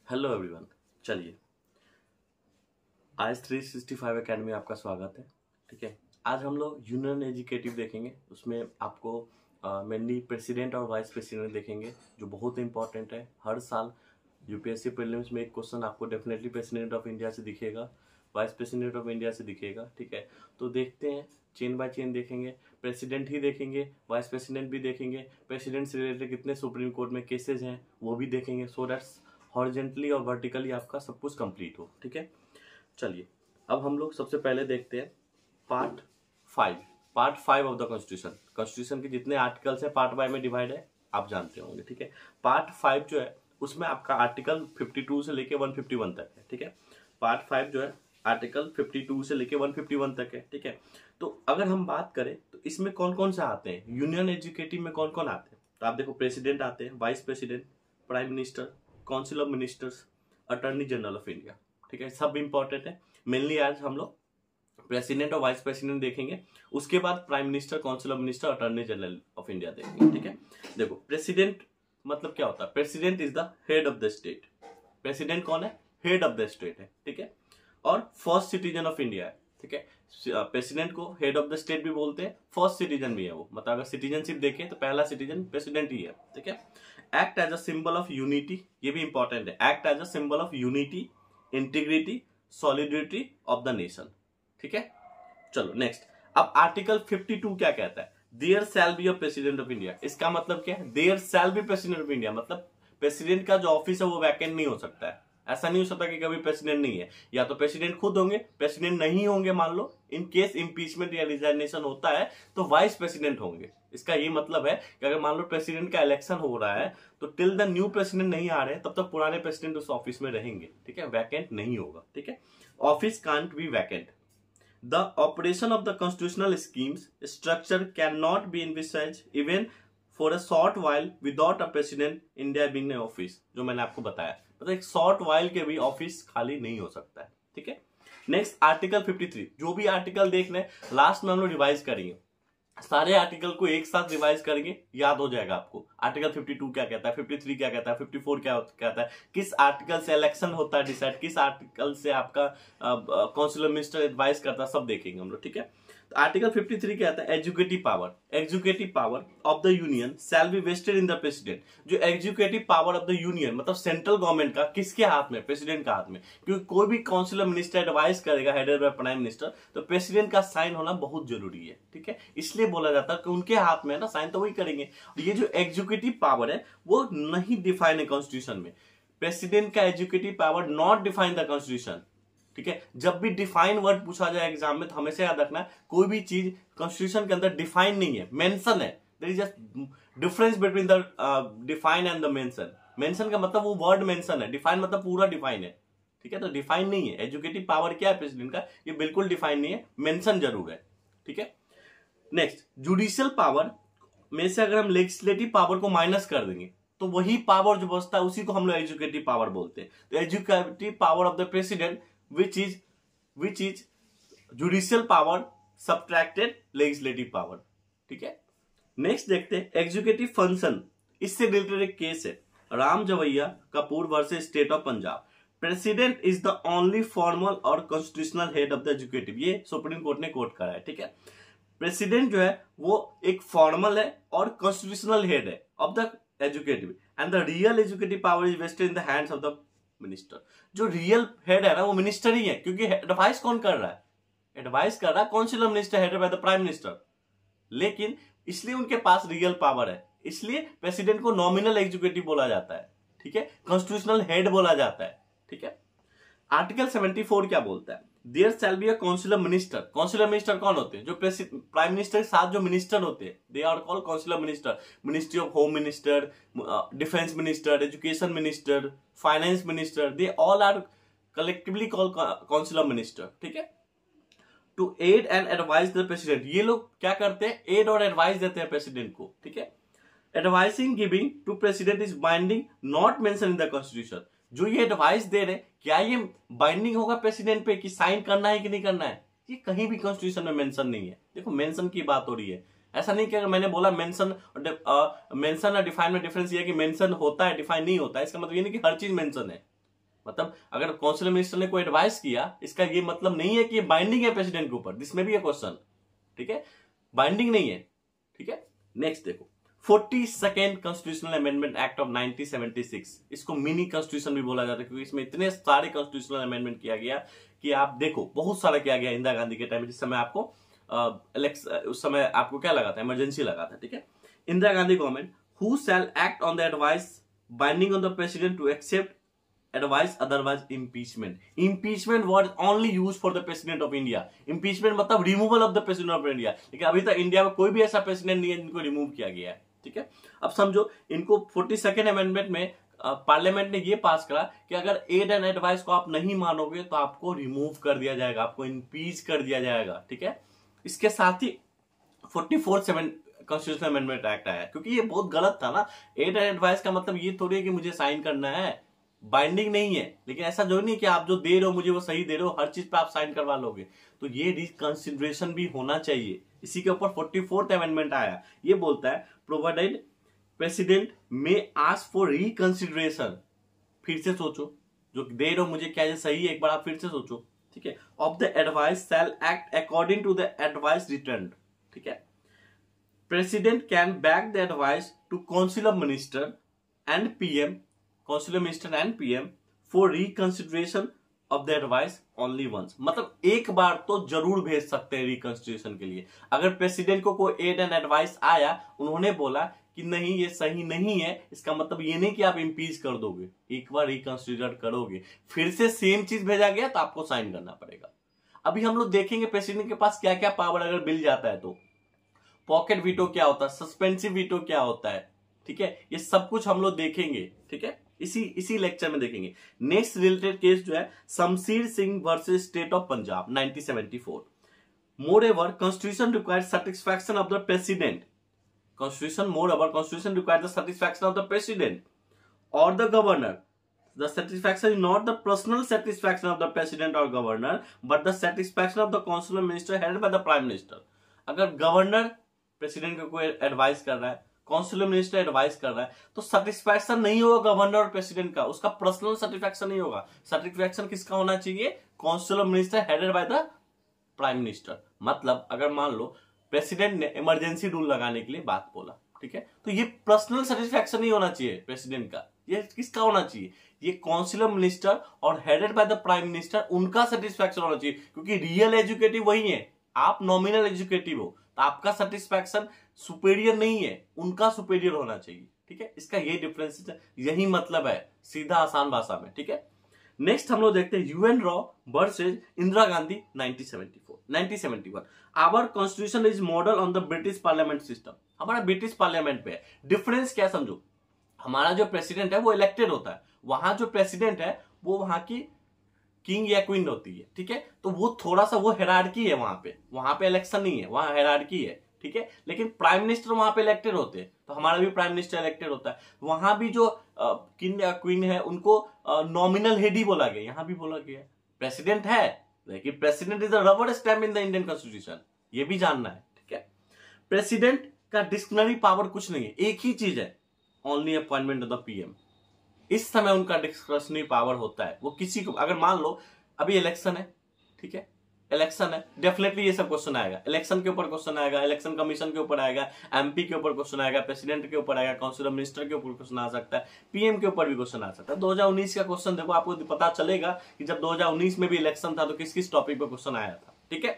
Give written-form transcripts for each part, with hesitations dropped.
Hello everyone. चलिए, आज 365 academy में आपका स्वागत है। ठीक है, आज हम लोग यूनियन एजुकेटिव देखेंगे। उसमें आपको मेनली प्रेसिडेंट और वाइस प्रेसिडेंट देखेंगे, जो बहुत इंपॉर्टेंट है। हर साल यूपीएससी प्रीलिम्स में एक क्वेश्चन आपको डेफिनेटली प्रेसिडेंट ऑफ इंडिया से दिखेगा, वाइस प्रेसिडेंट ऑफ इंडिया से दिखेगा। ठीक है, तो देखते हैं, चेन बाय चेन देखेंगे। प्रेसिडेंट ही देखेंगे, वाइस प्रेसिडेंट भी देखेंगे, प्रेसिडेंट से रिलेटेड कितने सुप्रीम कोर्ट में केसेज हैं वो भी देखेंगे, सो दैट्स हॉरिजेंटली और वर्टिकली आपका सब कुछ कंप्लीट हो। ठीक है, चलिए अब हम लोग सबसे पहले देखते हैं पार्ट 5 ऑफ द कॉन्स्टिट्यूशन के जितने आर्टिकल्स हैं पार्ट 5 में डिवाइड है, आप जानते होंगे। ठीक है, पार्ट 5 जो है उसमें आपका आर्टिकल 52 से लेके 151 तक है। ठीक है, पार्ट 5 जो है आर्टिकल 52 से लेके 151 तक है। ठीक है, तो अगर हम बात करें तो इसमें कौन कौन से आते हैं, यूनियन एजुकेटिव में कौन कौन आते हैं, तो आप देखो प्रेसिडेंट आते हैं, vice president, prime minister, council of ministers, attorney general of India. ठीक है, सब इंपॉर्टेंट है। मेनली आज हम लोग प्रेसिडेंट और वाइस प्रेसिडेंट देखेंगे, उसके बाद prime minister, council of minister, attorney general of India देखेंगे। ठीक है, देखो प्रेसिडेंट मतलब क्या होता है, president is the head of the state. President कौन है, हेड ऑफ द स्टेट है। ठीक है, और फर्स्ट सिटीजन ऑफ इंडिया है। ठीक है, प्रेसिडेंट को हेड ऑफ द स्टेट भी बोलते हैं, फर्स्ट सिटीजन भी है वो, मतलब अगर सिटीजनशिप देखें तो पहला सिटीजन प्रेसिडेंट ही है। ठीक है, act as a symbol of unity, ये भी इंपॉर्टेंट है, act as a symbol of unity, integrity, solidity of the nation. ठीक है, चलो नेक्स्ट। अब आर्टिकल 52 क्या कहता है, there shall be a president of India. इसका मतलब क्या है, there shall be president of India, मतलब प्रेसिडेंट का जो ऑफिस है वो वैकेंट नहीं हो सकता है। ऐसा नहीं हो सकता कि कभी प्रेसिडेंट नहीं है, या तो प्रेसिडेंट खुद होंगे, प्रेसिडेंट नहीं होंगे, मान लो इन केस इंपीचमेंट या रिजाइनेशन होता है तो वाइस प्रेसिडेंट होंगे। इसका ये मतलब है कि अगर मान लो प्रेसिडेंट का इलेक्शन हो रहा है तो टिल द न्यू प्रेसिडेंट नहीं आ रहे तब तक पुराने प्रेसिडेंट उस ऑफिस में रहेंगे। ठीक है, वैकेंट नहीं होगा। ठीक है, office can't be vacant. The operation of the constitutional schemes structure cannot be envisaged even for a short while without a president India being in office। जो मैंने आपको बताया, मतलब एक शॉर्ट वाइल के भी ऑफिस खाली नहीं हो सकता है। ठीक है, नेक्स्ट आर्टिकल 53, जो भी आर्टिकल देख लें लास्ट में हम लोग रिवाइज करेंगे, सारे आर्टिकल को एक साथ रिवाइज करेंगे, याद हो जाएगा आपको। आर्टिकल 52 क्या कहता है, 53 क्या कहता है, 54 क्या कहता है, किस आर्टिकल से इलेक्शन होता है डिसाइड, किस आर्टिकल से आपका काउंसिल ऑफ मिनिस्टर एडवाइस करता है, सब देखेंगे हम लोग। ठीक है, तो आर्टिकल 53 कहता है executive power of the union shall be vested in the president. जो executive power of the union मतलब सेंट्रल गवर्नमेंट का, किसके हाथ में, प्रेसिडेंट का हाथ में। क्योंकि कोई भी काउंसिल ऑफ मिनिस्टर एडवाइस करेगा हेडेड बाय प्राइम मिनिस्टर, तो प्रेसिडेंट का साइन होना बहुत जरूरी है। ठीक है, इसलिए बोला जाता है कि उनके हाथ में है ना, साइन तो वही करेंगे। ये जो एग्जीक्यूटिव पावर है वो नहीं डिफाइन है कॉन्स्टिट्यूशन में। प्रेसिडेंट का executive power not define the constitution. ठीक है, जब भी डिफाइन वर्ड पूछा जाए एग्जाम में तो हमेशा याद रखना कोई भी चीज कॉन्स्टिट्यूशन के अंदर डिफाइन नहीं है, मेंशन है। There is just difference between the define and the mention. Mention का मतलब वो वर्ड मेंशन है, डिफाइन मतलब पूरा डिफाइन है। ठीक है, तो डिफाइन नहीं है। एजुकेटिव पावर क्या है प्रेसिडेंट का, ये बिल्कुल डिफाइन नहीं है, मेंशन जरूर है। ठीक है, नेक्स्ट जुडिशियल पावर में से अगर हम लेजिस्लेटिव पावर को माइनस कर देंगे तो वही पावर जो बचता है उसी को हम लोग एजुकेटिव पावर बोलते हैं। तो educative power of the president which is judicial power subtracted legislative power। ठीक है, नेक्स्ट देखते हैं एग्जीक्यूटिव फंक्शन। इससे रिलेटेड एक केस है, Ram Jawaya Kapur versus state of Punjab. President is the only formal और constitutional head of the executive, ये सुप्रीम कोर्ट ने कोट करा है। ठीक है, प्रेसिडेंट जो है वो एक फॉर्मल है और कॉन्स्टिट्यूशनल हेड है of the executive, and the real executive power is vested in the hands of the minister. जो रियल हेड है ना वो मिनिस्टर ही है, क्योंकि एडवाइस कौन कर रहा है, एडवाइस कर रहा है council of minister headed by the prime minister. लेकिन इसलिए उनके पास रियल पावर है, इसलिए प्रेसिडेंट को नॉमिनल एग्जीक्यूटिव बोला जाता है। ठीक है, कॉन्स्टिट्यूशनल हेड बोला जाता है। ठीक है, आर्टिकल 74 क्या बोलता है, there shall be a council of minister. Council of minister कौन होते हैं, जो प्राइम मिनिस्टर के साथ जो मिनिस्टर होते हैं, they are called council of minister. Ministry of home minister, defence minister, education minister, finance minister, they all are collectively called council of minister. ठीक है, to aid and advise the president. ये लोग क्या करते हैं, add और advice देते हैं प्रेसिडेंट को। ठीक है, advising giving to president is binding not mention in the constitution. जो ये एडवाइस दे रहे क्या ये बाइंडिंग होगा प्रेसिडेंट पे कि साइन करना है कि नहीं करना है, ये कहीं भी कॉन्स्टिट्यूशन में मेंशन नहीं है। देखो मेंशन की बात हो रही है, ऐसा नहीं कि अगर मैंने बोला मेंशन और डिफाइन में डिफरेंस ये है कि मेंशन होता है डिफाइन नहीं होता है, इसका मतलब ये नहीं कि हर चीज मेंशन है। मतलब अगर काउंसिल मिनिस्टर ने कोई एडवाइस किया, इसका ये मतलब नहीं है कि ये बाइंडिंग है प्रेसिडेंट के ऊपर। दिस में भी है क्वेश्चन, ठीक है, बाइंडिंग नहीं है, ठीक है। नेक्स्ट देखो 42nd constitutional amendment act of 1976, इसको मिनी कॉन्स्टिट्यूशन भी बोला जाता है क्योंकि इसमें इतने सारे कॉन्स्टिट्यूशनल अमेंडमेंट किया गया कि आप देखो बहुत सारा किया गया इंदिरा गांधी के टाइम, जिस समय आपको उस समय आपको क्या लगा था, इमरजेंसी लगा था, ठीक है। Indira Gandhi government who shall act on the advice binding on the president to accept advice otherwise impeachment was only used for the president of India। impeachment मतलब removal of the president of India, लेकिन अभी तक India में कोई भी ऐसा president नहीं है जिनको रिमूव किया गया है, ठीक है। अब समझो इनको 42nd अमेंडमेंट में पार्लियामेंट ने ये पास करा कि अगर एड एंड एडवाइस को आप नहीं मानोगे तो आपको रिमूव कर दिया जाएगा, आपको इम्पीच कर दिया जाएगा, ठीक है। इसके साथ ही 44th कॉन्स्टिट्यूशनल अमेंडमेंट एक्ट आया, क्योंकि ये बहुत गलत था ना। एड एंड एडवाइस का मतलब ये थोड़ी है कि मुझे साइन करना है, बाइंडिंग नहीं है, लेकिन ऐसा जो नहीं कि आप जो दे रहे हो मुझे वो सही दे रहे हो, हर चीज पे आप साइन करवा लोगे, तो ये रिकंसिडरेशन भी होना चाहिए। इसी के ऊपर 44th अमेंडमेंट आया, ये बोलता है प्रोवाइडेड प्रेसिडेंट में आस्क फॉर रिकंसिडरेशन, फिर से सोचो जो दे रहे हो मुझे क्या ये सही है, एक बार आप फिर से सोचो, ठीक है। Of the advice shall act according to the advice return, ठीक है। President can back the advice to council of minister and PM, council of minister and PM for reconsideration of the advice only once, मतलब एक बार तो जरूर भेज सकते हैं reconsideration के लिए। अगर प्रेसिडेंट को कोई एड एंड एडवाइस आया, उन्होंने बोला कि नहीं ये सही नहीं है, इसका मतलब ये नहीं कि आप इम्पीच कर दोगे, एक बार रिकंसिडर करोगे, फिर से सेम चीज भेजा गया तो आपको साइन करना पड़ेगा। अभी हम लोग देखेंगे प्रेसिडेंट के पास क्या क्या पावर अगर बिल जाता है तो। पॉकेट वीटो क्या होता है, सस्पेंसिव वीटो क्या होता है, ठीक है, ये सब कुछ हम लोग देखेंगे, ठीक है, इसी लेक्चर में देखेंगे। नेक्स्ट रिलेटेड केस जो है Shamsher Singh versus state of Punjab 1974। Moreover constitution required satisfaction of the president, constitution required the satisfaction of the president और the governor. The satisfaction is not the personal satisfaction of the president or governor, but the satisfaction of the council of minister headed by the prime minister। अगर governor president को कोई advice कर रहा है, council minister advice कर रहा है, तो सेटिस्फैक्शन नहीं होगा गवर्नर और प्रेसिडेंट का, उसका पर्सनल सेटिस्फैक्शन नहीं होगा। सेटिस्फैक्शन किसका होना चाहिए, council minister headed by the prime minister. मतलब अगर मान लो प्रेसिडेंट ने इमरजेंसी रूल लगाने के लिए बात बोला, ठीक है, तो ये पर्सनल सेटिस्फैक्शन नहीं होना चाहिए प्रेसिडेंट का, ये किसका होना चाहिए, ये काउंसिल मिनिस्टर और headed by the prime minister, उनका सेटिस्फैक्शन होना चाहिए, क्योंकि रियल एजुकेटिव वही है, आप नॉमिनल एजुकेटिव हो, तो आपका सेटिस्फैक्शन सुपेरियर नहीं है, उनका सुपेरियर होना चाहिए, ठीक है। इसका ये डिफरेंस है, यही मतलब है सीधा आसान भाषा में, ठीक है। नेक्स्ट हम लोग देखते हैं UN Rao versus Indira Gandhi 1971। Our constitution is model on the British parliament system, हमारा ब्रिटिश पार्लियामेंट पे है। डिफरेंस क्या समझो, हमारा जो प्रेसिडेंट है वो इलेक्टेड होता है, वहां जो प्रेसिडेंट है वो वहां की किंग या क्वीन होती है, ठीक है, तो वो थोड़ा सा वो हेरार्की है, वहां पे इलेक्शन नहीं है, वहां हेरार्की है, ठीक है। लेकिन प्राइम मिनिस्टर वहां पे इलेक्टेड होते हैं, तो हमारा भी प्राइम मिनिस्टर इलेक्टेड होता है। वहां भी जो किंग या क्वीन है उनको नॉमिनल हेड ही बोला गया, यहां भी बोला गया प्रेसिडेंट है, लेकिन president is the rubber stamp in the Indian constitution, ये भी जानना है, ठीक है। प्रेसिडेंट का डिस्क्रिशनरी पावर कुछ नहीं है, एक ही चीज है, only appointment of the PM. इस समय उनका डिस्क्रिशनरी पावर होता है, वो किसी को, अगर मान लो अभी इलेक्शन है, ठीक है, इलेक्शन है, डेफिनेटली ये सब क्वेश्चन आएगा, इलेक्शन के ऊपर क्वेश्चन आएगा, इलेक्शन कमीशन के ऊपर आएगा, एमपी के ऊपर क्वेश्चन आएगा, प्रेसिडेंट के ऊपर आएगा, काउंसिल ऑफ मिनिस्टर के ऊपर क्वेश्चन आ सकता है, पीएम के ऊपर भी क्वेश्चन आ सकता है। 2019 का क्वेश्चन देखो, आपको पता चलेगा कि जब 2019 में भी इलेक्शन था तो किस किस टॉपिक पर क्वेश्चन आया था, ठीक है।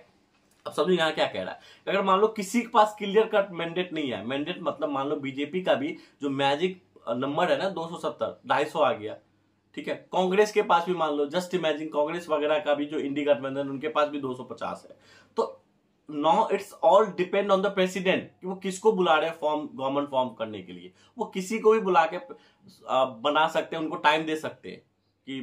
अब समझो यहाँ क्या कह रहा है, अगर मान लो किसी के पास क्लियर कट मैंडेट नहीं है, मैंडेट मतलब मान लो बीजेपी का भी जो मैजिक नंबर है ना 270, 250 आ गया, ठीक है, कांग्रेस के पास भी मान लो, जस्ट इमेजिन कांग्रेस वगैरह का भी जो इंडी गठबंधन उनके पास भी 250 है, तो now it's all depend on the president कि वो किसको बुला रहे हैं फॉर्म, गवर्नमेंट फॉर्म करने के लिए। वो किसी को भी बुला के बना सकते हैं, उनको टाइम दे सकते हैं कि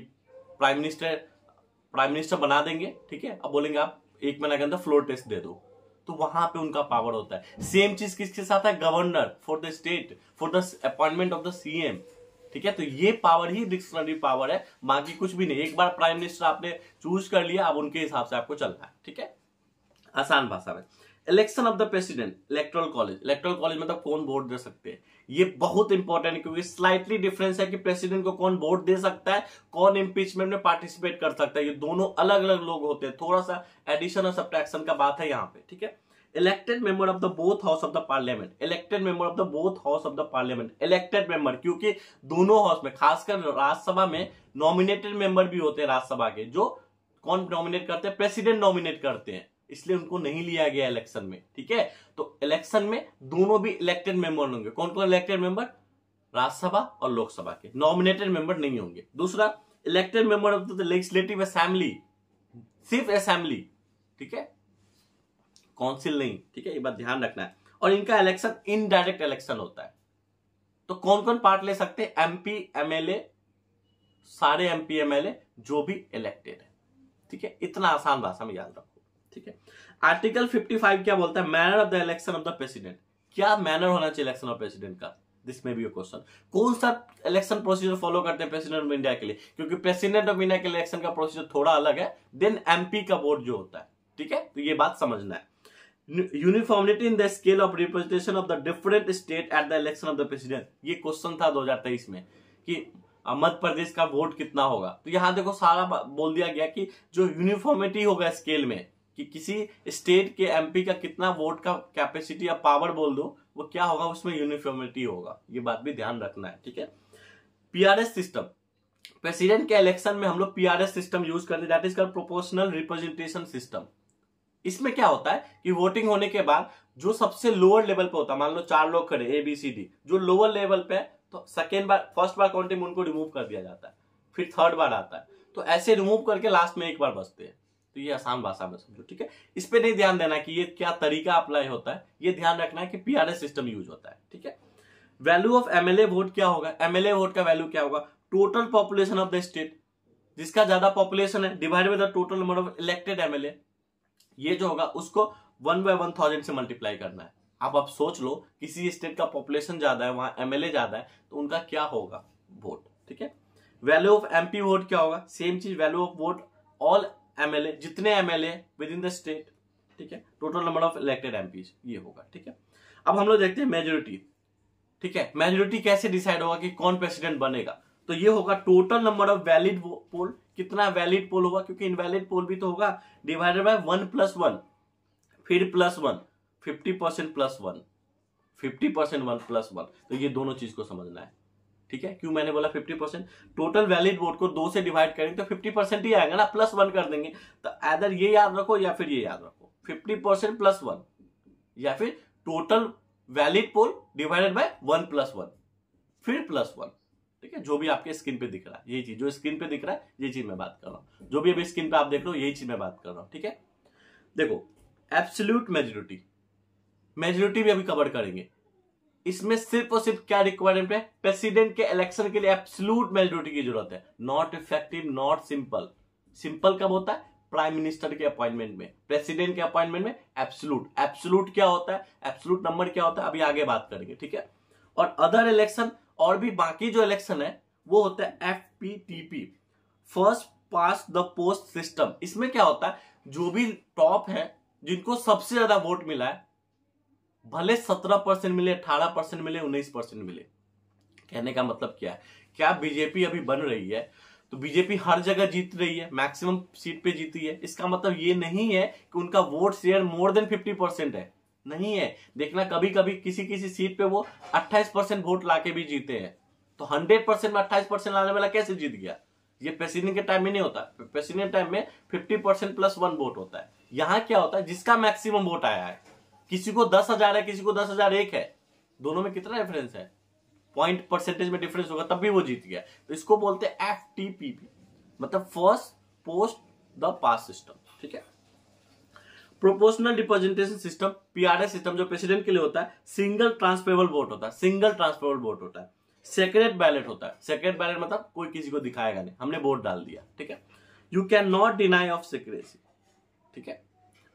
प्राइम मिनिस्टर बना देंगे, ठीक है, अब बोलेंगे आप 1 महीने के अंदर फ्लोर टेस्ट दे दो, तो वहां पे उनका पावर होता है। सेम चीज किसके साथ है, governor for the state, for the appointment of the CM, ठीक है। तो ये पावर ही डिस्क्रिशनरी पावर है, बाकी कुछ भी नहीं। एक बार प्राइम मिनिस्टर आपने चूज कर लिया, अब उनके हिसाब से आपको चलना है, ठीक है, आसान भाषा में। Election of the president, electoral college. Electoral college मतलब कौन वोट दे सकते हैं, ये बहुत इंपॉर्टेंट है क्योंकि स्लाइटली डिफरेंस है कि प्रेसिडेंट को कौन वोट दे सकता है, कौन इंपीचमेंट में पार्टिसिपेट कर सकता है। ये दोनों अलग अलग लोग होते हैं, थोड़ा सा एडिशन और सब्ट्रैक्शन का बात है यहाँ पे, ठीक है। Elected member of the both house of the parliament, elected member of the both house of the parliament, elected member क्योंकि दोनों हाउस में, खासकर राज्यसभा में नॉमिनेटेड मेंबर भी होते हैं राज्यसभा के, जो कौन नॉमिनेट करते हैं, प्रेसिडेंट नॉमिनेट करते हैं, इसलिए उनको नहीं लिया गया इलेक्शन में, ठीक है। तो इलेक्शन में दोनों भी इलेक्टेड मेंबर होंगे। कौन कौन इलेक्टेड मेंबर, राज्यसभा और लोकसभा के, नॉमिनेटेड मेंबर नहीं होंगे। दूसरा, elected member of the legislative assembly, सिर्फ असेंबली, ठीक है, काउंसिल नहीं, ठीक है, ये बात ध्यान रखना है। और इनका इलेक्शन इनडायरेक्ट इलेक्शन होता है। तो कौन कौन पार्ट ले सकते हैं, एमपी एमएलए, सारे एमपी एमएलए जो भी इलेक्टेड है, ठीक है। इतना आसान भाषा में याद रखो, ठीक है। आर्टिकल 55 क्या बोलता है, manner of the election of the president. क्या मैनर होना चाहिए इलेक्शन ऑफ प्रेसिडेंट का, दिस में बी अ क्वेश्चन। कौन सा इलेक्शन प्रोसीजर फॉलो करते हैं प्रेसिडेंट ऑफ इंडिया के लिए, क्योंकि प्रेसिडेंट ऑफ इंडिया के इलेक्शन का प्रोसीजर थोड़ा अलग है देन एमपी का वोट जो होता है, ठीक है। तो ये बात समझना है। Uniformity in the scale of representation of the different state at the election of the president. ये क्वेश्चन था 2023 में कि मध्य प्रदेश का वोट कितना होगा। तो यहां देखो सारा बोल दिया गया कि जो यूनिफॉर्मिटी होगा स्केल में, कि किसी स्टेट के एमपी का कितना वोट का कैपेसिटी या पावर बोल दो, वो क्या होगा, उसमें यूनिफॉर्मिटी होगा। ये बात भी ध्यान रखना है, ठीक है। पीआरएस सिस्टम, प्रेसिडेंट के इलेक्शन में हम लोग पीआरएस सिस्टम यूज करते हैं, that is called proportional representation system. इसमें क्या होता है कि वोटिंग होने के बाद जो सबसे लोअर लेवल पे होता है, मान लो 4 लोग खड़े ए बी सी डी, जो लोअर लेवल पे है, तो सेकेंड बार, फर्स्ट बार काउंटिंग उनको रिमूव कर दिया जाता है, फिर थर्ड बार आता है, तो ऐसे रिमूव करके लास्ट में एक बार बचते हैं। तो ये आसान भाषा में समझो, ठीक है। इस पे नहीं ध्यान देना कि ये क्या तरीका अप्लाई होता है, ये ध्यान रखना है कि पीआरएस सिस्टम यूज होता है, ठीक है। वैल्यू ऑफ एमएलए वोट क्या होगा, एमएलए वोट का वैल्यू क्या होगा, total population of the state, जिसका ज्यादा पॉपुलेशन है divide by the total number of elected MLA, ये जो होगा उसको 1/1000 से मल्टीप्लाई करना है। अब आप सोच लो किसी स्टेट का पॉपुलेशन ज्यादा है, वहां एमएलए ज्यादा है, तो उनका क्या होगा वोट, ठीक है। वैल्यू ऑफ एमपी वोट क्या होगा, सेम चीज, value of vote all MLA, जितने MLA within the state, ठीक है, total number of elected MPs, ये होगा, ठीक है। अब हम लोग देखते हैं मेजोरिटी, ठीक है। मेजोरिटी कैसे डिसाइड होगा कि कौन प्रेसिडेंट बनेगा, तो ये होगा टोटल नंबर ऑफ वैलिड पोल, कितना वैलिड पोल होगा, क्योंकि इनवैलिड पोल भी तो होगा, डिवाइडेड बाय 1+1, फिर +1, 50% +1, 50% 1+1। तो ये दोनों चीज को समझना है, ठीक है। क्यों मैंने बोला 50%, टोटल वैलिड वोट को 2 से डिवाइड करेंगे तो 50% ही आएगा ना, +1 कर देंगे। तो आइदर ये याद रखो या फिर ये याद रखो, 50% +1 या फिर total valid poll divided by 1+1 फिर +1, ठीक है। जो भी आपके स्क्रीन पे दिख रहा है, यही चीज जो स्क्रीन पे दिख रहा है, ये चीज मैं बात कर रहा हूं, जो भी अभी स्क्रीन पे आप देख रहे हो, यही चीज मैं बात कर रहा हूं, ठीक है। देखो एब्सोल्यूट मेजोरिटी, मेजोरिटी भी अभी कवर करेंगे। इसमें सिर्फ और सिर्फ क्या रिक्वायरमेंट है, प्रेसिडेंट के इलेक्शन के लिए एब्सोल्यूट मेजोरिटी की जरूरत है, not effective, not simple. Simple कब होता है, प्राइम मिनिस्टर के अपॉइंटमेंट में, प्रेसिडेंट के अपॉइंटमेंट में एब्सोल्यूट। एब्सोल्यूट क्या होता है, एब्सोल्यूट नंबर क्या होता है, अभी आगे बात करेंगे, ठीक है। और अदर इलेक्शन और भी बाकी जो इलेक्शन है वो होता है FPTP, first pass the post system. इसमें क्या होता है, जो भी टॉप है, जिनको सबसे ज्यादा वोट मिला है, भले 17% मिले, 18% मिले, 19% मिले, कहने का मतलब क्या है, क्या बीजेपी अभी बन रही है तो बीजेपी हर जगह जीत रही है, मैक्सिमम सीट पे जीती है, इसका मतलब ये नहीं है कि उनका वोट शेयर मोर देन 50% है, नहीं है। देखना कभी कभी किसी किसी सीट पे वो 28% वोट लाके भी जीते हैं, तो 100% में 28% लाने वाला कैसे जीत गया, ये प्रेसिडेंट के टाइम में नहीं होता। प्रेसिडेंट टाइम में 50% +1 वोट होता है। यहां क्या होता है, जिसका मैक्सिमम वोट आया है, किसी को 10,000 है, किसी को 10,001 है, दोनों में कितना डिफरेंस है, पॉइंट परसेंटेज में डिफरेंस होगा, तब भी वो जीत गया। तो इसको बोलते हैं FTPP, मतलब first post the pass system, ठीक है। Proportional representation system, PRS system, जो प्रेसिडेंट के लिए होता है, सिंगल ट्रांसफरेबल वोट होता है, सिंगल ट्रांसफरेबल वोट होता है। सेक्रेट बैलेट होता है, सेक्रेट बैलेट मतलब कोई किसी को दिखाएगा नहीं, हमने वोट डाल दिया, ठीक है। You can not deny of secrecy, ठीक है।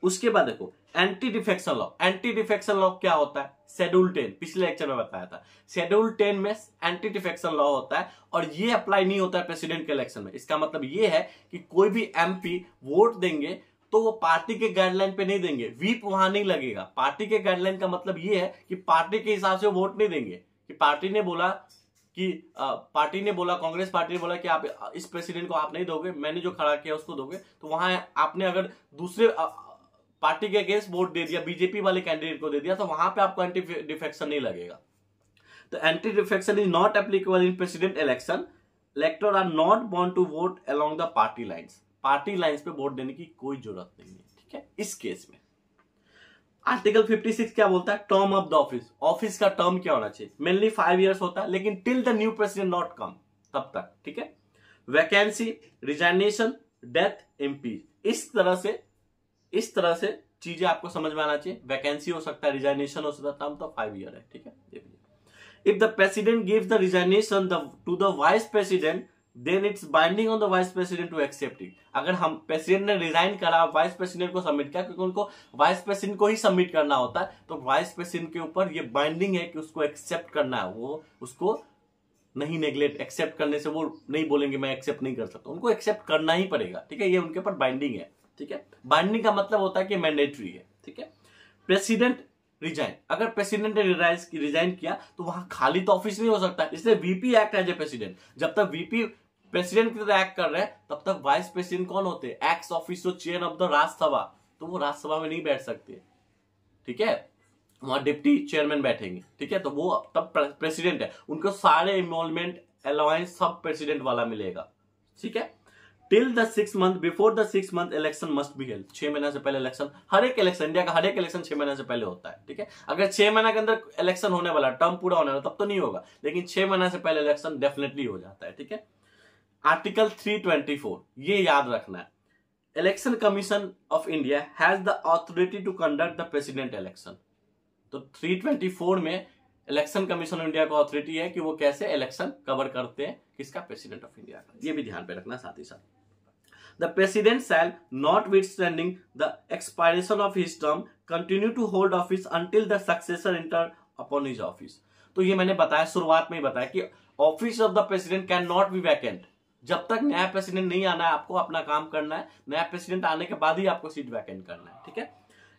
उसके बाद देखो anti defection law, anti defection law क्या होता है, शेड्यूल 10, पिछले लेक्चर में बताया था, शेड्यूल 10 में एंटी डिफेक्शन लॉ होता है, और ये अप्लाई नहीं होता है प्रेसिडेंट के इलेक्शन में। इसका मतलब ये है कि कोई भी MP वोट देंगे तो वो पार्टी के गाइडलाइन पे नहीं देंगे, व्हीप वहां नहीं लगेगा। पार्टी के गाइडलाइन का मतलब ये है कि पार्टी के हिसाब से वोट नहीं देंगे कि पार्टी ने बोला कांग्रेस पार्टी ने बोला कि आप इस प्रेसिडेंट को आप नहीं दोगे, मैंने जो खड़ा किया उसको दोगे, तो वहां आपने अगर दूसरे पार्टी के अगेंस्ट वोट दे दिया, बीजेपी वाले कैंडिडेट को दे दिया, तो वहां पे आपको एंटी डिफेक्शन नहीं लगेगा। तो anti defection is not applicable in president election. Elector are not bond to vote along the party lines. Party lines पे वोट देने की कोई जरूरत नहीं है, ठीक है। इस केस में आर्टिकल 56 क्या बोलता है? Term of the office. Office का टर्म क्या होना चाहिए? मेनली 5 years होता है, लेकिन till the new president not come, तब तक, ठीक है। वैकेंसी, रिजाइनेशन, डेथ, इम्पीच, इस तरह से चीजें आपको समझ में आना चाहिए। वैकेंसी हो सकता है, रिजाइनेशन हो सकता है, टर्म तो 5 year है, ठीक है। If the president gives the resignation to the vice president, then it's binding on the vice president to accept it. अगर हम प्रेसिडेंट ने रिजाइन करा, वाइस प्रेसिडेंट को सबमिट किया, क्योंकि उनको वाइस प्रेसिडेंट को ही सबमिट करना होता है, तो वाइस प्रेसिडेंट के ऊपर ये बाइंडिंग है कि उसको एक्सेप्ट करना है। वो उसको नहीं नेग्लेक्ट, एक्सेप्ट करने से वो नहीं बोलेंगे मैं एक्सेप्ट नहीं कर सकता, उनको एक्सेप्ट करना ही पड़ेगा, ठीक है। ये उनके ऊपर बाइंडिंग है, ठीक है। बाइंडिंग का मतलब होता है कि मैंडेटरी है, ठीक है। प्रेसिडेंट रिजाइन, अगर प्रेसिडेंट ने रिजाइन किया तो वहां खाली तो ऑफिस नहीं हो सकता, इसलिए VP act as a president. जब तक वीपी प्रेसिडेंट की तरह एक्ट कर रहे हैं, तब तक वाइस प्रेसिडेंट कौन होते हैं? X officio chair of the Rajya Sabha, तो वो राज्यसभा में नहीं बैठ सकते, ठीक है। वहां डिप्टी चेयरमैन बैठेंगे, ठीक है। तो वो तब प्रेसिडेंट है, उनको सारे इन्वॉल्वमेंट अलाउंस सब प्रेसिडेंट वाला मिलेगा, ठीक है। Till the 6 month, before the 6 month election must be held. 6 महीना से पहले इलेक्शन, हर एक इलेक्शन, इंडिया का हर एक इलेक्शन 6 महीना से पहले होता है, ठीक है। अगर 6 महीना के अंदर इलेक्शन होने वाला, टर्म पूरा होने वाला, तब तो नहीं होगा, लेकिन 6 महीना से पहले इलेक्शन डेफिनेटली हो जाता है, ठीक है। आर्टिकल 324, ये याद रखना है। Election commission of India has the authority to conduct the president election. तो 324 में इलेक्शन कमीशन ऑफ इंडिया को अथॉरिटी है कि वो कैसे इलेक्शन कवर करते हैं, किसका? प्रेसिडेंट ऑफ इंडिया का। ये भी ध्यान पे रखना साथ ही साथ। The president shall, notwithstanding the expiration of his term, continue to hold office until the successor enter upon his office. तो ये मैंने बताया, शुरुआत में ही बताया कि office of the president can not B vacant. जब तक नया प्रेसिडेंट नहीं आना है, आपको अपना काम करना है। नया प्रेसिडेंट आने के बाद ही आपको सीट वैकेंट करना है, ठीक है।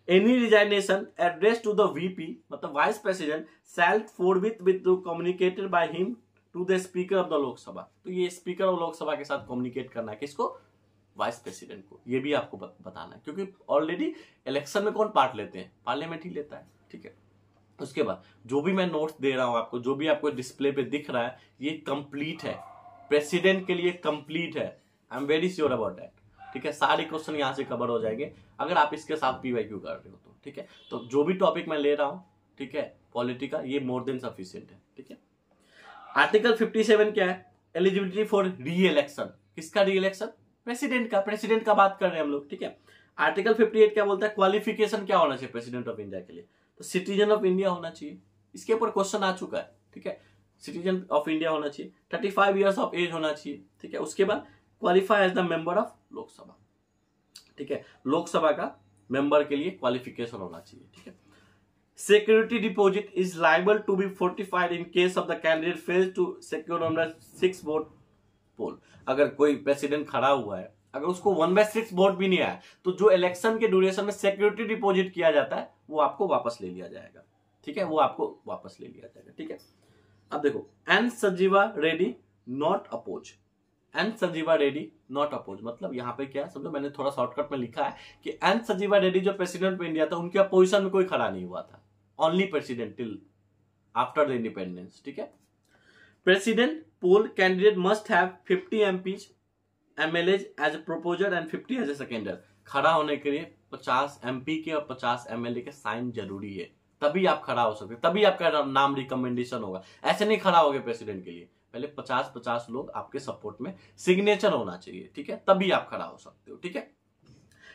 Any resignation address to the VP, मतलब vice president, shall forthwith with communicated by him to the speaker of the Lok Sabha. तो ये स्पीकर ऑफ लोकसभा के साथ कम्युनिकेट करना है, किसको? वाइस प्रेसिडेंट को। ये भी आपको बताना है, क्योंकि ऑलरेडी इलेक्शन में कौन पार्ट लेते हैं? पार्लियामेंट ही लेता है, ठीक है। उसके बाद जो भी मैं नोट्स दे रहा हूं आपको, जो भी आपको डिस्प्ले पे दिख रहा है, ये कंप्लीट है, प्रेसिडेंट के लिए कंप्लीट है। I am very sure about that, ठीक है। सारे क्वेश्चन यहां से कवर हो जाएंगे अगर आप इसके साथ पीवाईक्यू कर रहे हो तो, ठीक है। तो जो भी टॉपिक मैं ले रहा हूं, ठीक है, पॉलिटी का, ये मोर देन सफिशिएंट है, ठीक है। आर्टिकल 57 क्या है? एलिजिबिलिटी फॉर री इलेक्शन। किसका री इलेक्शन? प्रेसिडेंट का बात कर रहे हैं हम लोग, ठीक है। आर्टिकल 58 क्या बोलता है? क्वालिफिकेशन क्या होना चाहिए प्रेसिडेंट ऑफ इंडिया के लिए? तो सिटीजन ऑफ इंडिया होना चाहिए। इसके ऊपर क्वेश्चन आ चुका है, ठीक है। सिटीजन ऑफ इंडिया होना चाहिए, 35 years ऑफ एज होना चाहिए, ठीक है। उसके बाद qualify as the member of Lok Sabha, ठीक है। लोकसभा का मेंबर के लिए क्वालिफिकेशन होना चाहिए, ठीक है। Security deposit is liable to be fortified in case of the candidate fails to secure under 6 vote poll. अगर कोई प्रेसिडेंट खड़ा हुआ है, अगर उसको 1/6 वोट भी नहीं आया, तो जो इलेक्शन के ड्यूरेशन में सिक्योरिटी डिपॉजिट किया जाता है, वो आपको वापस ले लिया जाएगा, ठीक है। वो आपको वापस ले लिया जाएगा, ठीक है। अब देखो, N Sanjiva Reddy not oppose. N Sanjiva Reddy not oppose मतलब यहाँ पे क्या समझो, मैंने थोड़ा शॉर्टकट में लिखा है कि एन संजीवा रेड्डी जो प्रेसिडेंट ऑफ इंडिया था, उनके अपोजिशन में कोई खड़ा नहीं हुआ था। Only president till after the independence, ठीक है। President poll candidate must have 50 MPs MLAs as a proposer and 50 as a seconder. खड़ा होने के लिए 50 MP के और 50 MLA के साइन जरूरी है, तभी आप खड़ा हो सकते, तभी आपका नाम रिकमेंडेशन होगा। ऐसे नहीं खड़ा होगे प्रेसिडेंट के लिए, पहले 50 लोग आपके सपोर्ट में सिग्नेचर होना चाहिए, ठीक है, तभी आप खड़ा हो सकते हो, ठीक है।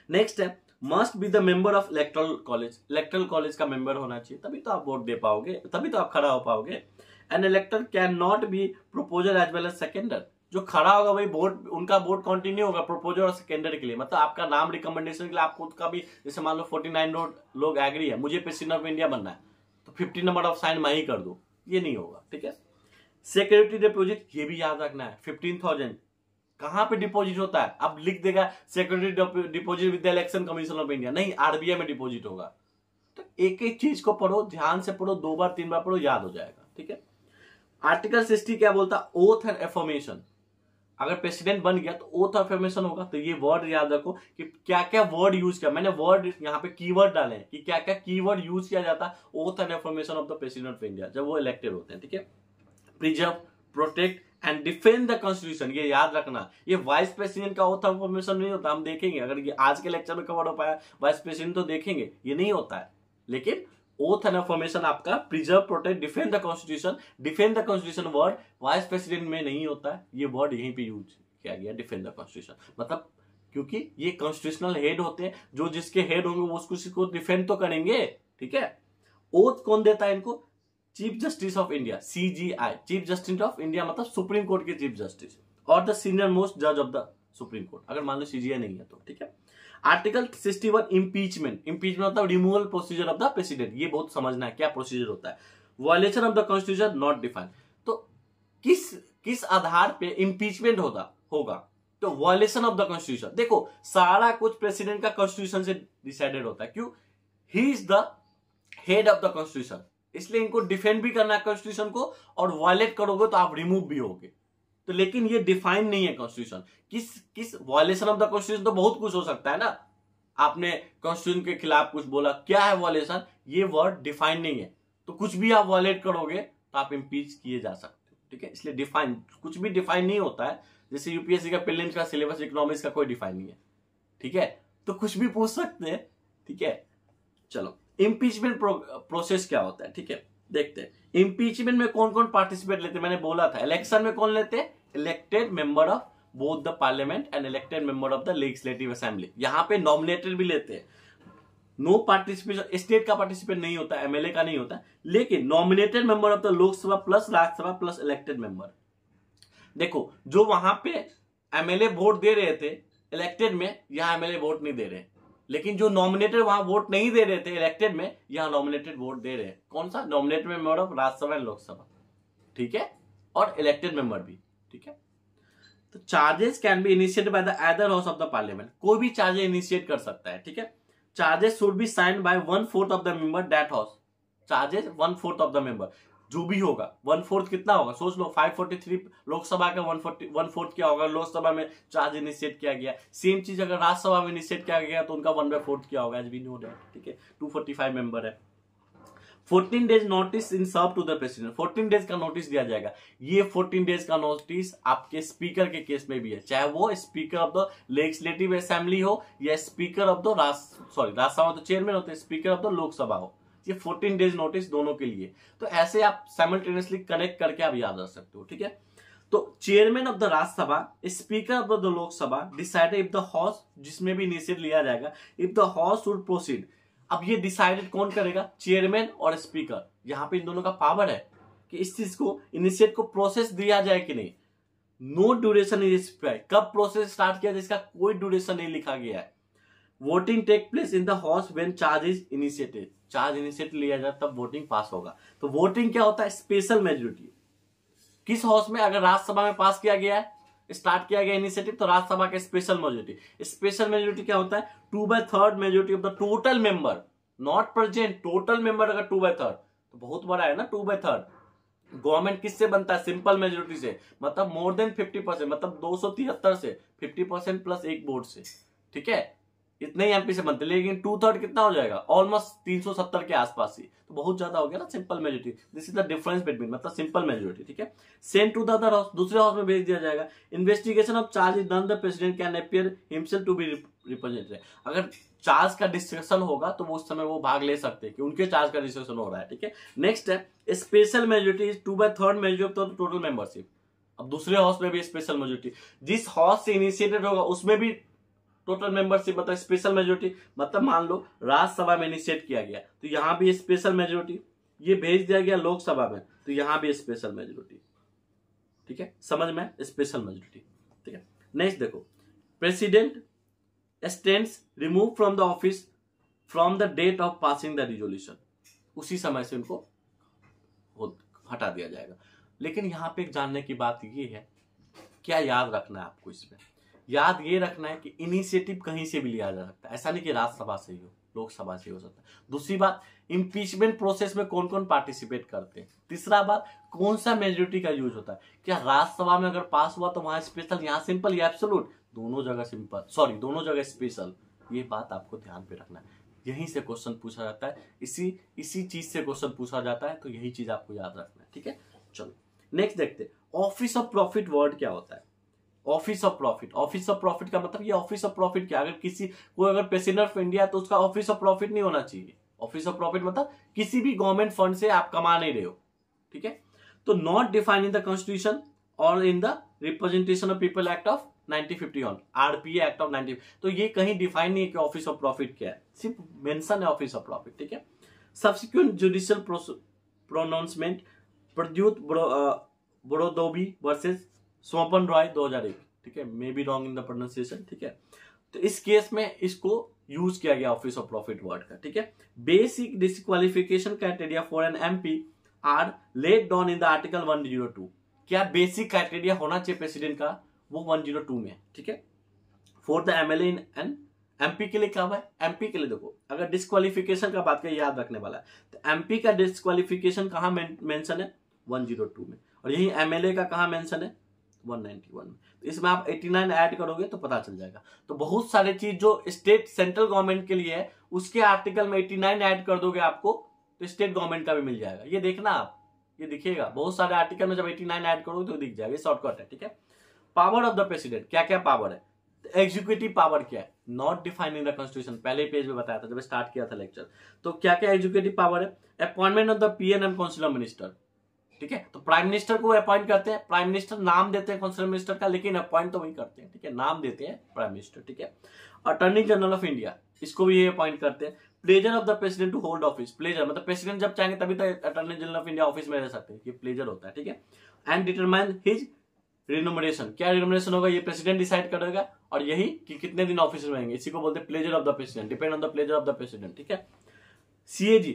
नेक्स्ट है, must be the member of electoral college. Electoral college का मेंबर होना चाहिए, तभी तो आप वोट दे पाओगे, तभी तो आप खड़ा हो पाओगे। An elector can not be proposer as well as seconder. जो खड़ा होगा वही वोट, उनका वोट कंटिन्यू होगा प्रोपोजर और सेकेंडर के लिए। मतलब आपका नाम रिकमेंडेशन के लिए आप खुद का भी, जैसे मान लो 49 लोग एग्री है, मुझे प्रेसिडेंट ऑफ इंडिया बनना है, तो 50 नंबर ऑफ साइन मैं ही कर दूं, ये नहीं होगा, ठीक है। सिक्योरिटी डिपॉजिट ये भी याद रखना है, 15,000 कहां पे डिपॉजिट होता है? अब लिख देगा security deposit with the election commission of India, नहीं, आरबीआई में डिपॉजिट होगा। तो एक एक चीज को पढ़ो, ध्यान से पढ़ो, 2 बार 3 बार पढ़ो, याद हो जाएगा। ठीक है। आर्टिकल 60 क्या बोलता? Oath and affirmation. अगर प्रेसिडेंट बन गया तो ओथ ऑफ एफर्मेशन होगा। तो ये वर्ड याद रखो कि क्या क्या वर्ड यूज किया। मैंने वर्ड यहाँ पे कीवर्ड डाले हैं कि क्या क्या कीवर्ड यूज किया जाता है oath and affirmation of the president of India जब वो इलेक्टेड होते हैं। ठीक है। Preserve, protect and defend the constitution, ये याद रखना। ये वाइस प्रेसिडेंट का ओथ ऑफ एफर्मेशन नहीं होता, हम देखेंगे। अगर ये आज के लेक्चर में कवर हो पाया वाइस प्रेसिडेंट तो देखेंगे, ये नहीं होता है। लेकिन ओथ एंड अफर्मेशन आपका preserve, protect, defend the constitution. Defend the constitution word vice president में नहीं होता है, ये वर्ड यहीं पे यूज किया गया, डिफेंड द कॉन्स्टिट्यूशन। मतलब क्योंकि ये कॉन्स्टिट्यूशनल हेड होते हैं, जो जिसके हेड होंगे वो उसको डिफेंड तो करेंगे। ठीक है। ओथ कौन देता है इनको? Chief justice of India, CGI, chief justice of India मतलब सुप्रीम कोर्ट के चीफ जस्टिस और द सीनियर मोस्ट जज ऑफ द सुप्रीम कोर्ट, अगर मान लो सीजीआई नहीं है तो। ठीक है। Article 61 impeachment. इम्पीचमेंट मतलब removal procedure of the president. ये बहुत समझना है क्या प्रोसीजर होता है। Violation of the constitution not defined. तो किस आधार पे इम्पीचमेंट होगा? तो वायलेशन ऑफ द कॉन्स्टिट्यूशन। देखो सारा कुछ प्रेसिडेंट का कॉन्स्टिट्यूशन से डिसाइडेड होता है। क्यों? He is the head of the constitution, इसलिए इनको डिफेंड भी करना है कॉन्स्टिट्यूशन को, और वायलेट करोगे तो आप रिमूव भी होगे। तो लेकिन ये डिफाइन नहीं है कॉन्स्टिट्यूशन। किस वायलेशन ऑफ द कॉन्स्टिट्यूशन तो बहुत कुछ हो सकता है ना। आपने कॉन्स्टिट्यूशन के खिलाफ कुछ बोला, क्या है वायलेशन? ये वर्ड डिफाइन नहीं है, तो कुछ भी आप वायलेट करोगे तो आप इम्पीच किए जा सकते हो। ठीक है। इसलिए डिफाइन, कुछ भी डिफाइन नहीं होता है। जैसे यूपीएससी का प्रीलिम्स का सिलेबस इकोनॉमिक्स का कोई डिफाइन नहीं है। ठीक है। तो कुछ भी पूछ सकते हैं। ठीक है। चलो इम्पीचमेंट प्रोसेस क्या होता है? ठीक है, देखते हैं। इम्पीचमेंट में कौन कौन पार्टिसिपेट लेते हैं? मैंने बोला था इलेक्शन में कौन लेते हैं? Elected member of both the parliament and elected member of the legislative assembly. यहां पे नॉमिनेटेड भी लेते हैं। नो पार्टिसिपेशन, स्टेट का पार्टिसिपेट नहीं होता, एमएलए का नहीं होता, लेकिन nominated member of the Lok Sabha plus Rajya Sabha plus elected member. देखो जो वहां पे एमएलए वोट दे रहे थे इलेक्टेड में, यहां एमएलए वोट नहीं दे रहे, लेकिन जो नॉमिनेटेड वहां वोट नहीं दे रहे थे इलेक्टेड में, यहां नॉमिनेटेड वोट दे रहे हैं। कौन सा? Nominated member of Rajya Sabha and Lok Sabha. ठीक है। और इलेक्टेड मेंबर भी। ठीक है। तो charges can be initiated by the other house of the parliament. कोई भी चार्जेस इनिशिएट कर सकता है। ठीक है। Charges should be signed by 1/4 of the member that house. Charges 1/4 of the member, जो भी होगा 1/4 कितना होगा? सोच लो 543 लोकसभा का 1/4 क्या होगा? लोकसभा में चार्ज इनिशिएट किया गया। सेम चीज अगर राज्यसभा में इनिशिएट किया गया तो उनका 1/4 क्या होगा? As we know that. ठीक है। 245 मेंबर है। 14 days notice in serve to the president. 14 days का नोटिस दिया जाएगा। ये 14 डेज का नोटिस आपके स्पीकर के केस में भी है, चाहे वो speaker of the legislative assembly हो या स्पीकर ऑफ द राज्यसभा तो चेयरमैन होते हैं, स्पीकर ऑफ द लोकसभा हो। ये 14 डेज नोटिस दोनों के लिए। तो ऐसे आप साइमल्टेनियसली कनेक्ट करके आप याद रख सकते हो। ठीक है। तो chairman of the Rajya Sabha, speaker of the Lok Sabha decided if the house, जिसमें भी इनिशिएट लिया जाएगा, if the house should proceed. अब ये डिसाइडेड कौन करेगा? चेयरमैन और स्पीकर। यहां पे इन दोनों का पावर है कि इस चीज को इनिशिएट को प्रोसेस दिया जाए कि नहीं। No duration is specified. कब प्रोसेस स्टार्ट किया, जिसका कोई ड्यूरेशन नहीं लिखा गया है। Voting take place in the house when charge is initiated. Charge initiate लिया जाए तब वोटिंग पास होगा। तो वोटिंग क्या होता है? Special majority. किस हाउस में? अगर राज्यसभा में पास किया गया है, स्टार्ट किया गया इनिशिएटिव, तो राज्यसभा के स्पेशल मेजोरिटी। स्पेशल मेजोरिटी क्या होता है? 2/3 majority of the total member, not present. Total member अगर 2/3 तो बहुत बड़ा है ना 2/3। गवर्नमेंट किससे बनता है? सिंपल मेजोरिटी से, मतलब मोर देन 50%, मतलब 273 से 50% प्लस एक वोट से। ठीक है। इतने ही एमपी से बनते, लेकिन 2/3 कितना हो जाएगा? ऑलमोस्ट 370 के आसपास ही, तो बहुत ज्यादा हो गया ना simple majority. This is the difference between, मतलब सिंपल मेजोरिटी। ठीक है। Send to the other house, दूसरे हाउस में भेज दिया जाएगा। Investigation of charge is done, the president can appear himself to be represented. अगर चार्ज का डिस्कशन होगा तो वो उस समय वो भाग ले सकते हैं कि उनके चार्ज का डिस्कशन हो रहा है। ठीक है। नेक्स्ट है special majority is 2/3 majority of total membership. अब दूसरे हाउस में भी स्पेशल मेजोरिटी, जिस हाउस से इनिशिएटेड होगा उसमें भी टोटल मेंबरशिप, मतलब स्पेशल मेजोरिटी। मतलब मान लो राज्यसभा में इनिशिएट किया गया तो यहां भी स्पेशल मेजोरिटी, ये भेज दिया गया लोकसभा में तो यहां भी स्पेशल मेजोरिटी। ठीक है। समझ में? Special majority. ठीक है। नेक्स्ट देखो, president stands remove from the office from the date of passing the resolution. उसी समय से उनको हटा दिया जाएगा। लेकिन यहां पे एक जानने की बात ये है क्या याद रखना है आपको इसमें? याद ये रखना है कि इनिशिएटिव कहीं से भी लिया जा सकता है, ऐसा नहीं कि राज्यसभा से ही हो, लोकसभा से हो सकता है। दूसरी बात, इम्पीचमेंट प्रोसेस में कौन कौन पार्टिसिपेट करते हैं। तीसरा बात, कौन सा मेजोरिटी का यूज होता है, क्या राज्यसभा में अगर पास हुआ तो वहां स्पेशल, यहाँ सिंपल या एब्सोल्यूट, दोनों जगह सिंपल, सॉरी दोनों जगह स्पेशल। ये बात आपको ध्यान पे रखना है, यहीं से क्वेश्चन पूछा जाता है, इसी चीज से क्वेश्चन पूछा जाता है, तो यही चीज आपको याद रखना है, ठीक है। चलो नेक्स्ट देखते हैं, ऑफिस ऑफ प्रॉफिट वर्ड क्या होता है। Office of profit, office of profit का मतलब ये ऑफिस ऑफ प्रॉफिट क्या, अगर कोई अगर प्रेसिडेंट ऑफ इंडिया है तो उसका ऑफिस ऑफ प्रॉफिट नहीं होना चाहिए। ऑफिस ऑफ प्रॉफिट मतलब किसी भी गवर्नमेंट फंड से आप कमा नहीं रहे हो, ठीक है। तो not defined in the constitution और in the representation of people act of 1951, RPA act of 90। तो ये कहीं डिफाइन नहीं है कि ऑफिस ऑफ प्रॉफिट क्या है, सिर्फ मेंशन है ऑफिस ऑफ प्रॉफिट, ठीक है। Subsequent judicial pronouncement, Pradyut Bordoloi versus Swapan Roy 2001, ठीक है, may be wrong in the pronunciation, ठीक है। तो इस केस में इसको यूज किया गया ऑफिस ऑफ प्रॉफिट वर्ड का, ठीक है। Basic disqualification criteria for an MP are laid down in the article 102। क्या बेसिक क्राइटेरिया होना चाहिए प्रेसिडेंट का, वो 102 में है, ठीक है। For the MLA in an, MP के लिए क्या हुआ है, एमपी के लिए देखो अगर डिस्क्वालिफिकेशन का बात करें, याद रखने वाला है, तो एमपी का डिस्क्वालिफिकेशन कहां मेंशन है, 102 में, और यही एमएलए का कहां मेंशन है, 191 में। तो इसमें आप 89 ऐड करोगे तो पता चल जाएगा। तो बहुत सारे चीज जो स्टेट सेंट्रल गवर्नमेंट के लिए है, उसके आर्टिकल में 89 ऐड कर दोगे आपको, तो स्टेट गवर्नमेंट का भी मिल जाएगा। ये देखना आप, ये दिखेगा बहुत सारे आर्टिकल में, जब 89 ऐड करोगे तो दिख जाएगा, शॉर्टकट है, ठीक है। पावर ऑफ द प्रेसिडेंट, क्या क्या पावर है, एग्जीक्यूटिव पावर क्या है, not defined in the constitution, पहले पेज में बताया था जब स्टार्ट किया था लेक्चर। तो क्या क्या एग्जीक्यूटिव पावर है, appointment of the PN and council of minister, ठीक है। तो प्राइम मिनिस्टर को अपॉइंट करते हैं, प्राइम मिनिस्टर नाम देते हैं काउंसिल मिनिस्टर का, लेकिन अपॉइंट तो वही करते हैं, ठीक है, नाम देते हैं प्राइम मिनिस्टर, ठीक है। अटॉर्नी जनरल ऑफ इंडिया, इसको भी ये अपॉइंट करते हैं। Pleasure of the president to hold office, pleasure मतलब प्रेसिडेंट जब चाहेंगे तभी तो attorney general of India office में रह सकते हैं, ये प्लेजर होता है, ठीक है। एंड डिटरमाइन हिज रिनोमिनेशन, क्या रिनोमिनेशन होगा ये प्रेसिडेंट डिसाइड करेगा, और यही कि कितने दिन ऑफिस में रहेंगे, इसी को बोलते हैं pleasure of the president, depend on the pleasure of the president, ठीक है। CAG,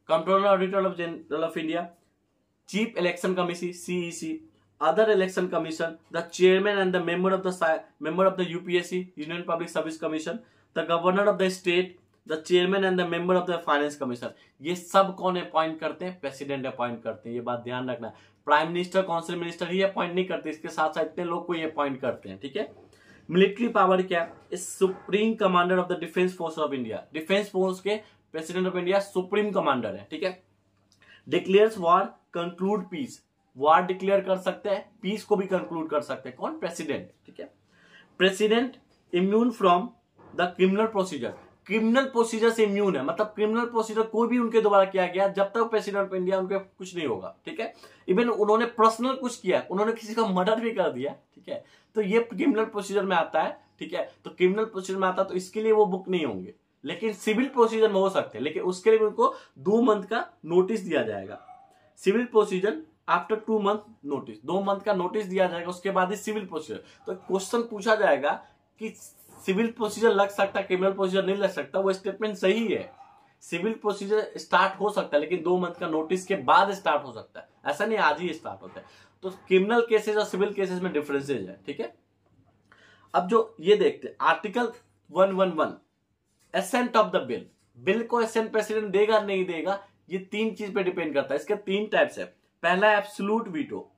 controller auditor of general of India, chief election commission CEC, other election commission, the chairman and the member of the UPSC union public service commission, the governor of the state, the chairman and the member of the finance commission. ये सब कौन appoint करते हैं, president appoint करते हैं, ये बात ध्यान रखना है। प्राइम मिनिस्टर काउंसिल मिनिस्टर ही अपॉइंट नहीं करते, इसके साथ साथ इतने लोग को ये अपॉइंट करते हैं, ठीक है। मिलिट्री पावर क्या, supreme commander of the defence force of India, defence force के president of India supreme commander है, ठीक है। Declares war, conclude peace, war declare कर सकते हैं, पीस को भी कंक्लूड कर सकते हैं, कौन, प्रेसिडेंट, ठीक है। President immune from the criminal procedure, criminal procedure से इम्यून है, मतलब क्रिमिनल प्रोसीजर कोई भी उनके द्वारा किया गया, जब तक प्रेसिडेंट ऑफ इंडिया, उनके कुछ नहीं होगा, ठीक है। इवन उन्होंने पर्सनल कुछ किया, उन्होंने किसी का मर्डर भी कर दिया, ठीक है, तो ये क्रिमिनल प्रोसीजर में आता है, ठीक है। तो क्रिमिनल प्रोसीजर में आता है, तो इसके लिए वो बुक नहीं होंगे, लेकिन सिविल प्रोसीजर में हो सकते हैं, लेकिन उसके लिए उनको 2 मंथ का नोटिस दिया जाएगा। Civil procedure after 2 month notice, 2 month का नोटिस दिया जाएगा, उसके बाद ही सिविल प्रोसीजर। तो क्वेश्चन पूछा जाएगा कि सिविल प्रोसीजर लग सकता है, क्रिमिनल प्रोसीजर नहीं लग सकता, वो स्टेटमेंट सही है। सिविल प्रोसीजर स्टार्ट हो सकता है, लेकिन 2 मंथ का नोटिस के बाद स्टार्ट हो सकता है, ऐसा नहीं आज ही स्टार्ट होता है। तो क्रिमिनल केसेस और सिविल केसेस में डिफरेंसेज है, ठीक है। अब जो ये देखते हैं article 111, ascent of the bill, bill को एसेंट प्रेसिडेंट देगा नहीं देगा, ये 3 चीज पे डिपेंड करता है। इसके 3 टाइप्स है। पहला है एब्सोल्यूट वीटो,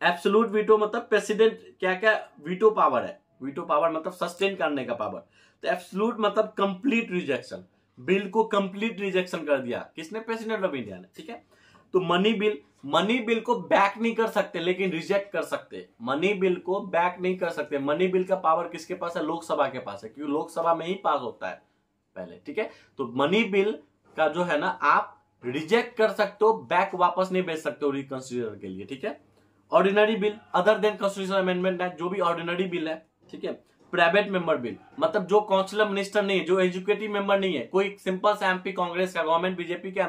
एब्सोल्यूट वीटो मतलब प्रेसिडेंट क्या क्या वीटो पावर है, वीटो पावर मतलब सस्टेन करने का पावर। तो एब्सोल्यूट मतलब कंप्लीट रिजेक्शन, बिल को कंप्लीट रिजेक्शन कर दिया, किसने, प्रेसिडेंट ऑफ इंडिया ने, ठीक है। तो मनी बिल को बैक नहीं कर सकते, लेकिन रिजेक्ट कर सकते। मनी बिल को बैक नहीं कर सकते, मनी बिल का पावर किसके पास है, लोकसभा के पास है, क्योंकि लोकसभा में ही पास होता है पहले, ठीक है। तो मनी बिल का जो है ना, आप रिजेक्ट कर सकते हो, बैक वापस नहीं भेज सकते हो रिकंसिडर के लिए, ठीक है। Ordinary bill other than constitutional amendment है, जो भी ऑर्डिनरी बिल है, ठीक है। प्राइवेट मेंबर बिल मतलब जो काउंसिलर मिनिस्टर नहीं है, जो एजुकेटिव मेंबर नहीं है, कोई सिंपल सा एमपी कांग्रेस का, गवर्नमेंट बीजेपी के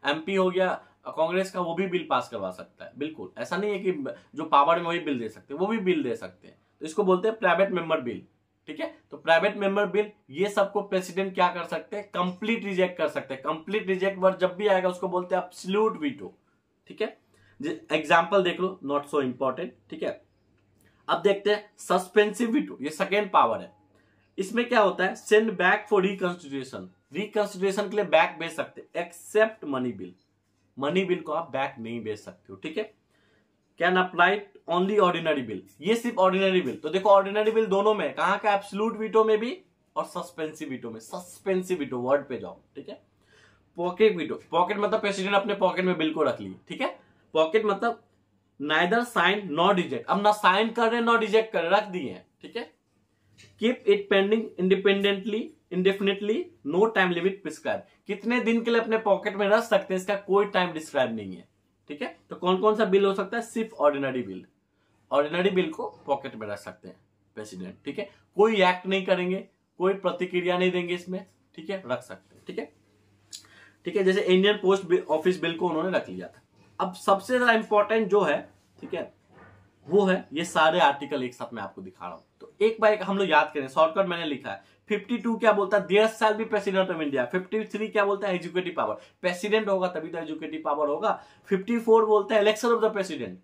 एमपी हो गया कांग्रेस का, वो भी बिल पास करवा सकता है। बिल्कुल ऐसा नहीं है कि जो पावर में वही बिल दे सकते हैं, वो भी बिल दे सकते हैं। तो इसको बोलते हैं प्राइवेट मेंबर बिल, ठीक है। तो प्राइवेट मेंबर बिल ये सबको प्रेसिडेंट क्या कर सकते हैं, कंप्लीट रिजेक्ट कर सकते हैं। कंप्लीट रिजेक्ट वर्ड जब भी आएगा उसको बोलते हैं एब्सोल्यूट वीटो, ठीक है। एग्जाम्पल देख लो, नॉट सो इंपॉर्टेंट, ठीक है। अब देखते हैं सस्पेंसिव वीटो, ये सेकेंड पावर है। इसमें क्या होता है, send back for reconsideration, reconsideration के लिए बैक भेज सकते, except money bill, money bill को आप बैक नहीं भेज सकते हो, ठीक है। Can apply only ordinary bill, ये सिर्फ ऑर्डिनरी बिल। तो देखो ऑर्डिनरी बिल दोनों में, कहां का, एब्सोल्यूट वीटो में भी और सस्पेंसिव वीटो में। सस्पेंसिव वीटो वर्ड पे जाओ, ठीक है। पॉकेट वीटो, पॉकेट मतलब प्रेसिडेंट अपने पॉकेट में बिल को रख लिए, ठीक है। पॉकेट मतलब नाइदर साइन नॉट रिजेक्ट, अब ना साइन कर रहे ना रिजेक्ट कर रहे, रख दिए हैं, ठीक है। Keep it pending independently indefinitely, no time limit prescribe, कितने दिन के लिए अपने पॉकेट में रख सकते हैं इसका कोई टाइम डिस्क्राइब नहीं है, ठीक है। तो कौन कौन सा बिल हो सकता है, सिर्फ ऑर्डिनरी बिल, ऑर्डिनरी बिल को पॉकेट में रख सकते हैं प्रेसिडेंट, ठीक है। कोई एक्ट नहीं करेंगे, कोई प्रतिक्रिया नहीं देंगे इसमें, ठीक है, रख सकते हैं, ठीक है, ठीक है। जैसे इंडियन पोस्ट ऑफिस बिल को उन्होंने रख लिया था। अब सबसे ज्यादा इंपॉर्टेंट जो है, ठीक है, वो है ये सारे आर्टिकल एक साथ मैं आपको दिखा रहा हूं, तो एक बार एक हम लोग याद करें, शॉर्टकट मैंने लिखा है। 52 क्या बोलता है, there shall be president of India. 53 क्या बोलता है, एजुकेटिव पावर, प्रेसिडेंट होगा तभी तो एजुकेटिव पावर होगा। 54 बोलता है election of the president,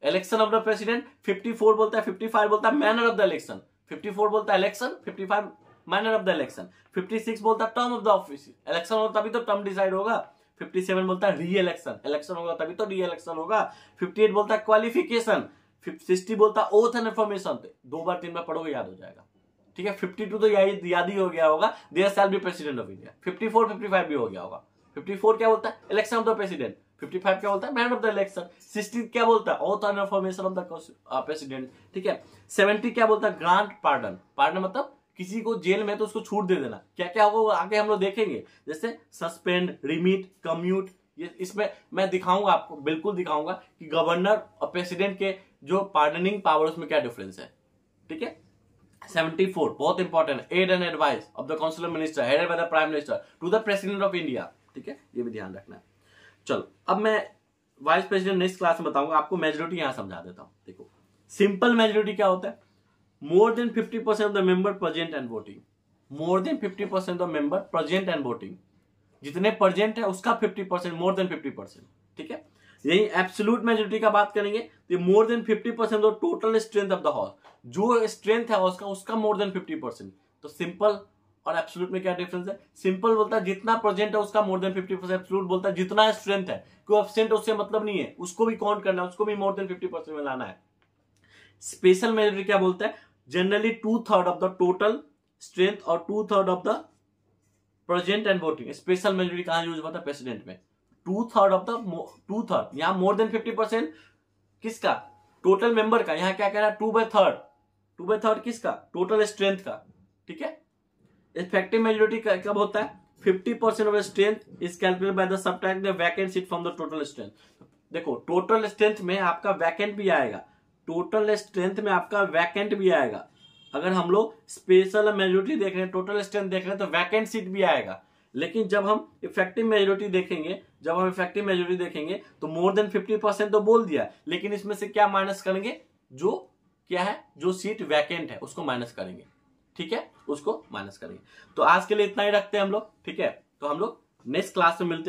election of the president. 54 बोलता है, 55 बोलता है मैनर ऑफ द इलेक्शन, 54 बोलता है election, 55 manner of the election. 56 बोलता है term of the office, election होगा तभी तो टर्म डिसाइड होगा। 57 बोलता है री इलेक्शन, इलेक्शन होगा तभी तो री इलेक्शन होगा। 58 बोलता है क्वालिफिकेशन। 60 बोलता है ओथ एंड इन्फॉर्मेशन, दो बार तीन बार पढ़ोगे याद हो जाएगा, ठीक है। 52 तो याद ही हो गया होगा, there shall be president of India. 54 55 भी हो गया होगा। 54 क्या बोलता है, इलेक्शन ऑफ द प्रेसिडेंट। 55 क्या बोलता है, मैन ऑफ द इलेक्शन। 60 क्या बोलता है, oath and information of the president, ठीक है। 70 क्या बोलता है, ग्रांट पार्डन, पार्डन मतलब किसी को जेल में तो उसको छूट दे देना। क्या क्या होगा आगे हम लोग देखेंगे, जैसे सस्पेंड, रिमिट, कम्यूट, ये इसमें मैं दिखाऊंगा आपको, बिल्कुल दिखाऊंगा कि गवर्नर और प्रेसिडेंट के जो पार्डनिंग पावर्स में क्या डिफरेंस है, ठीक है। 74 बहुत इंपॉर्टेंट है, aid and advice of the council of minister headed by the prime minister to the president of India, ठीक है, ये भी ध्यान रखना है। चलो अब मैं वाइस प्रेसिडेंट नेक्स्ट क्लास में बताऊंगा, आपको मेजोरिटी यहां समझा देता हूं। देखो सिंपल मेजोरिटी क्या होता है, more than 50% of the member present and voting, more than 50% of member present and voting, जितने प्रेजेंट है उसका 50%, मोर देन 50%, ठीक है। यही एब्सोल्यूट मेजोरिटी का बात करेंगे तो more than 50% of total strength of the house, जो स्ट्रेंथ है हाउस का उसका मोर देन 50%। तो सिंपल और एब्सोल्यूट में क्या डिफरेंस है, सिंपल बोलता है जितना प्रेजेंट है उसका मोर देन 50%, एब्सोल्यूट बोलता है जितना स्ट्रेंथ है, कोई एब्सेंट है उससे मतलब नहीं है, उसको भी काउंट करना है, उसको भी मोर देन 50% में लाना है। स्पेशल मेजोरिटी क्या बोलता है, generally 2/3 of the total strength और 2/3 of the present and voting. Special majority कहां यूज होता है, प्रेसिडेंट में। 2/3 ऑफ द 2/3, यहां मोर देन 50% किसका, टोटल मेंबर का, यहां क्या कह रहा है 2/3, 2/3 किसका, टोटल स्ट्रेंथ का, ठीक है। इफेक्टिव मेजोरिटी कब होता है, 50% of strength is calculated by the subtract the vacant seat from the total strength. देखो टोटल स्ट्रेंथ में आपका वैकेंट भी आएगा, टोटल स्ट्रेंथ में आपका वैकेंट भी आएगा। अगर हम लोग स्पेशल मेजोरिटी देख रहे हैं, टोटल स्ट्रेंथ देख रहे हैं, तो वैकेंट सीट भी आएगा। लेकिन जब हम इफेक्टिव मेजोरिटी देखेंगे, तो मोर देन 50% तो बोल दिया, लेकिन इसमें से क्या माइनस करेंगे, जो क्या है, जो सीट वैकेंट है उसको माइनस करेंगे, ठीक है, उसको माइनस करेंगे। तो आज के लिए इतना ही रखते हैं हम लोग, ठीक है। तो हम लोग नेक्स्ट क्लास में मिलते हैं।